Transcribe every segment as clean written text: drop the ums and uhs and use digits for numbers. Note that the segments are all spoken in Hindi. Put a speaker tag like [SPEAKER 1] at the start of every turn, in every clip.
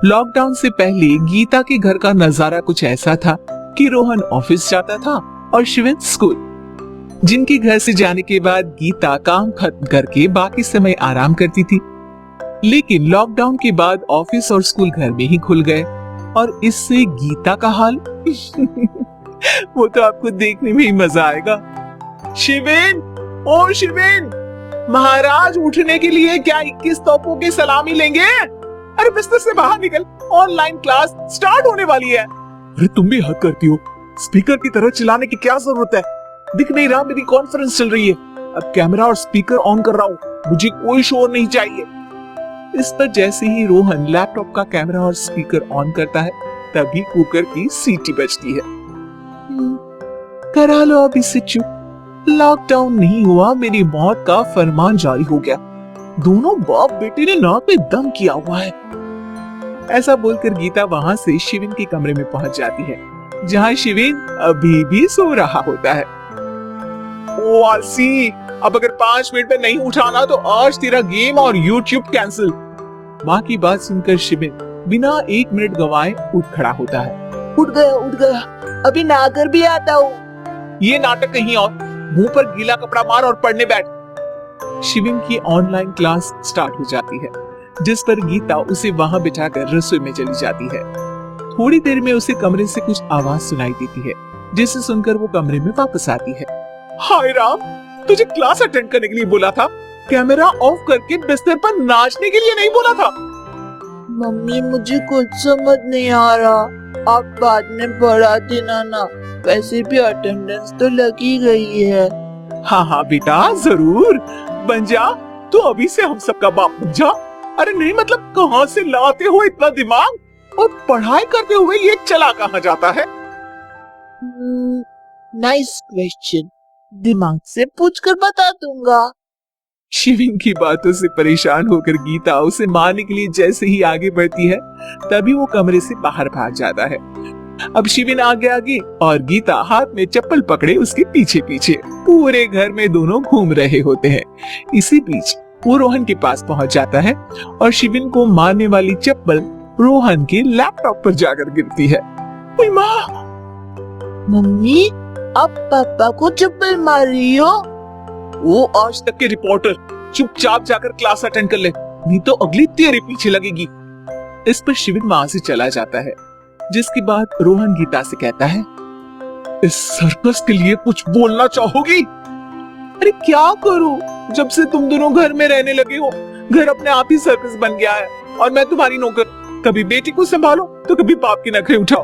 [SPEAKER 1] लॉकडाउन से पहले गीता के घर का नजारा कुछ ऐसा था कि रोहन ऑफिस जाता था और शिविन स्कूल। जिनके घर से जाने के बाद गीता काम खत्म करके बाकी समय आराम करती थी। लेकिन लॉकडाउन के बाद ऑफिस और स्कूल घर में ही खुल गए और इससे गीता का हाल वो तो आपको देखने में ही मजा आएगा। शिविन, ओ शिविन, महाराज उठने के लिए क्या 21 तोपों की सलामी लेंगे? अरे बिस्तर से बाहर निकल, ऑनलाइन क्लास स्टार्ट होने वाली है।
[SPEAKER 2] अरे तुम भी हद करती हो, स्पीकर की तरह चिल्लाने की क्या जरूरत है? दिख नहीं रहा मेरी कॉन्फ्रेंस चल रही है। अब कैमरा और स्पीकर ऑन कर रहा हूँ, मुझे कोई शोर नहीं चाहिए।
[SPEAKER 1] इस पर जैसे ही रोहन लैपटॉप का कैमरा और स्पीकर ऑन करता है तभी कुकर की सीटी बजती है। करा लो अभी से चुप, लॉकडाउन नहीं हुआ, मेरी मौत का फरमान जारी हो गया। दोनों बाप बेटे ने नाक में दम किया हुआ है। ऐसा बोलकर गीता वहां से शिविन के कमरे में पहुंच जाती है, जहां शिविन अभी भी सो रहा होता है।
[SPEAKER 2] ओ आलसी, अब अगर 5 मिनट में नहीं उठाना तो आज तेरा गेम और यूट्यूब कैंसिल।
[SPEAKER 1] माँ की बात सुनकर शिविन बिना 1 मिनट गवाए उठ खड़ा होता है।
[SPEAKER 3] उठ गया, अभी नहाकर भी आता हूँ।
[SPEAKER 2] ये नाटक कहीं और, मुंह पर गीला कपड़ा मार और पढ़ने बैठ।
[SPEAKER 1] शिविन की ऑनलाइन क्लास स्टार्ट हो जाती है, जिस पर गीता उसे वहां बिठाकर रसोई में चली जाती है। थोड़ी देर में उसे कमरे से कुछ आवाज सुनाई देती है, जिसे सुनकर वो कमरे में वापस आती है।
[SPEAKER 2] हाय राम, तुझे क्लास अटेंड करने के लिए बोला था, कैमरा ऑफ करके बिस्तर पर नाचने के लिए नहीं बोला था।
[SPEAKER 3] मम्मी मुझे कुछ समझ नहीं आ रहा, आप बाद में पढ़ा देना ना, वैसे भी अटेंडेंस तो लगी गई है।
[SPEAKER 2] हाँ बेटा, जरूर बन जा, तू अभी से हम सबका बाप बन जा। अरे नहीं मतलब कहाँ से लाते हो इतना दिमाग, और पढ़ाई करते हुए ये चला कहाँ जाता है?
[SPEAKER 3] नाइस क्वेश्चन, दिमाग से पूछकर बता दूंगा।
[SPEAKER 1] शिविन की बातों से परेशान होकर गीता उसे मारने के लिए जैसे ही आगे बढ़ती है तभी वो कमरे से बाहर भाग जाता है। अब शिविन आगे आगे और गीता हाथ में चप्पल पकड़े उसके पीछे पीछे पूरे घर में दोनों घूम रहे होते हैं। इसी बीच वो रोहन के पास पहुंच जाता है और शिविन को मारने वाली चप्पल रोहन के लैपटॉप पर जाकर गिरती है।
[SPEAKER 2] ओए माँ!
[SPEAKER 3] मम्मी, आप पापा को चप्पल मार रही हो?
[SPEAKER 2] वो आज तक के रिपोर्टर, चुपचाप जाकर क्लास अटेंड कर ले, नहीं तो अगली तेरे पीछे लगेगी।
[SPEAKER 1] इस पर शिविन वहां से चला जाता है, जिसके बाद रोहन गीता से कहता है,
[SPEAKER 2] इस सर्कस के लिए कुछ बोलना चाहोगी?
[SPEAKER 1] अरे क्या करूं, जब से तुम दोनों घर में रहने लगे हो, घर अपने आप ही सर्कस बन गया है और मैं तुम्हारी नौकर। कभी बेटी को संभालो तो कभी बाप की नखरे उठाओ।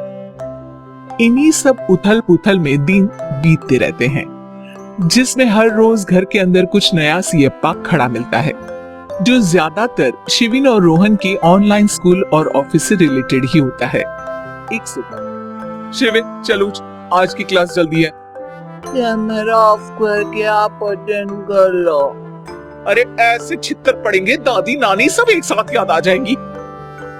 [SPEAKER 1] इन्हीं सब उथल पुथल में दिन बीतते रहते हैं, जिसमें हर रोज घर के अंदर कुछ नया सियप्पा खड़ा मिलता है, जो ज्यादातर शिविन और रोहन के ऑनलाइन स्कूल और ऑफिस से रिलेटेड ही होता है। एक सुबह,
[SPEAKER 2] शिविन चलो, आज की क्लास जल्दी है।
[SPEAKER 3] कैमरा ऑफ करके आप अटेंड कर लो।
[SPEAKER 2] अरे ऐसे छित्तर पड़ेंगे, दादी नानी सब एक साथ याद आ जाएंगी।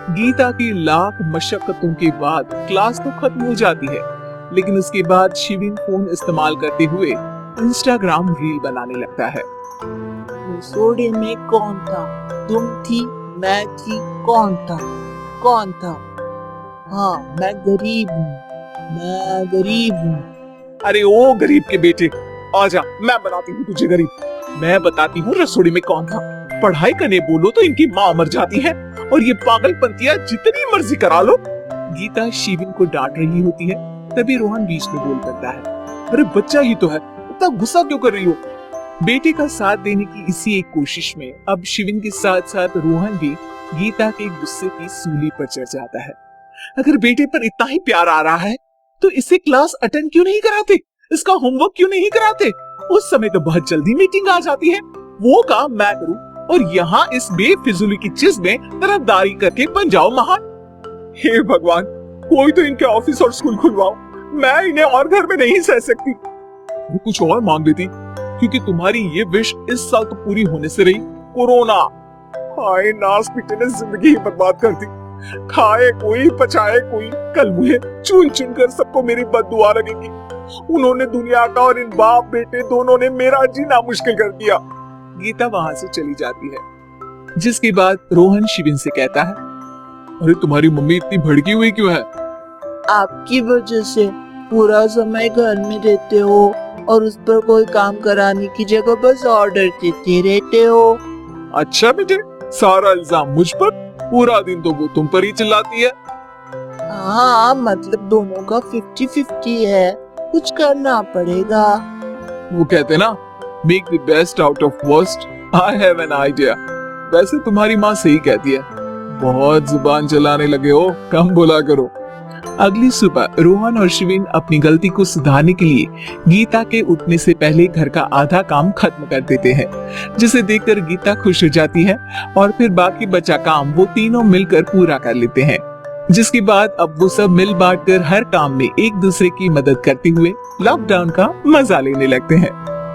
[SPEAKER 1] गीता की लाख मशक्कतों के बाद क्लास तो खत्म हो जाती है, लेकिन उसके बाद शिविन फोन इस्तेमाल करते हुए इंस्टाग्राम रील बनाने लगता है।
[SPEAKER 3] रसोड़े में कौन था? तुम थी, मैं थी, कौन था? कौन था? हाँ, मैं गरीब हूँ।
[SPEAKER 2] अरे ओ गरीब के बेटे, आजा, मैं बताती हूँ तुझे गरीब। मैं बताती हूँ रसोड़ी में कौन था। पढ़ाई करने बोलो तो इनकी माँ मर जाती है, और ये पागलपंतियां जितनी मर्जी करा लो।
[SPEAKER 1] गीता शिविन को डांट रही होती है, तभी रोहन बीच में बोल पड़ता है,
[SPEAKER 2] अरे बच्चा ही तो है, इतना गुस्सा क्यों कर रही हो?
[SPEAKER 1] बेटे का साथ देने की इसी एक कोशिश में अब शिविन के साथ साथ रोहन भी गीता के गुस्से की सूली पर चढ़ जाता है।
[SPEAKER 2] अगर बेटे पर इतना ही प्यार आ रहा है तो इसे क्लास अटेंड क्यों नहीं कराते, इसका होमवर्क क्यों नहीं कराते? उस समय तो बहुत जल्दी मीटिंग आ जाती है, वो काम मैं करूं और यहाँ इस बेफिजूली की चीज में तरफदारी करके बन जाओ महान। हे भगवान, कोई तो इनके ऑफिस और स्कूल खुलवाओ, मैं इन्हें और घर में नहीं सह सकती। वो कुछ और मांग लेती, क्योंकि तुम्हारी ये विश इस साल तो पूरी होने से रही, कोरोना। हाय नास बेटे ने जिंदगी ही बर्बाद कर दी। खाए कोई पचाए कोई, कल मुझे चुन चुन कर सबको मेरी बद्दुआ लगेगी। उन्होंने दुनिया का और इन बाप बेटे दोनों ने मेरा जीना मुश्किल कर दिया।
[SPEAKER 1] गीता वहां से चली जाती है, जिसके बाद रोहन शिविन से कहता है,
[SPEAKER 2] अरे तुम्हारी मम्मी इतनी भड़की हुई क्यों है?
[SPEAKER 3] आपकी वजह से पूरा समय घर में रहते हो और उस पर कोई काम कराने की जगह बस ऑर्डर देते रहते हो।
[SPEAKER 2] अच्छा बेटे, सारा इल्जाम मुझ पर? पूरा दिन तो वो तुम पर ही चिल्लाती है।
[SPEAKER 3] हाँ, मतलब दोनों का 50-50 है, कुछ करना पड़ेगा।
[SPEAKER 2] वो कहते ना, make the best out of worst. I have an idea. वैसे तुम्हारी माँ सही कहती है, बहुत जुबान चलाने लगे हो, कम बोला करो।
[SPEAKER 1] अगली सुबह रोहन और शिविन अपनी गलती को सुधारने के लिए गीता के उठने से पहले घर का आधा काम खत्म कर देते हैं, जिसे देखकर गीता खुश हो जाती है और फिर बाकी बचा काम वो तीनों मिलकर पूरा कर लेते हैं। जिसके बाद अब वो सब मिल बांट कर हर काम में एक दूसरे की मदद करते हुए लॉकडाउन का मजा लेने लगते हैं।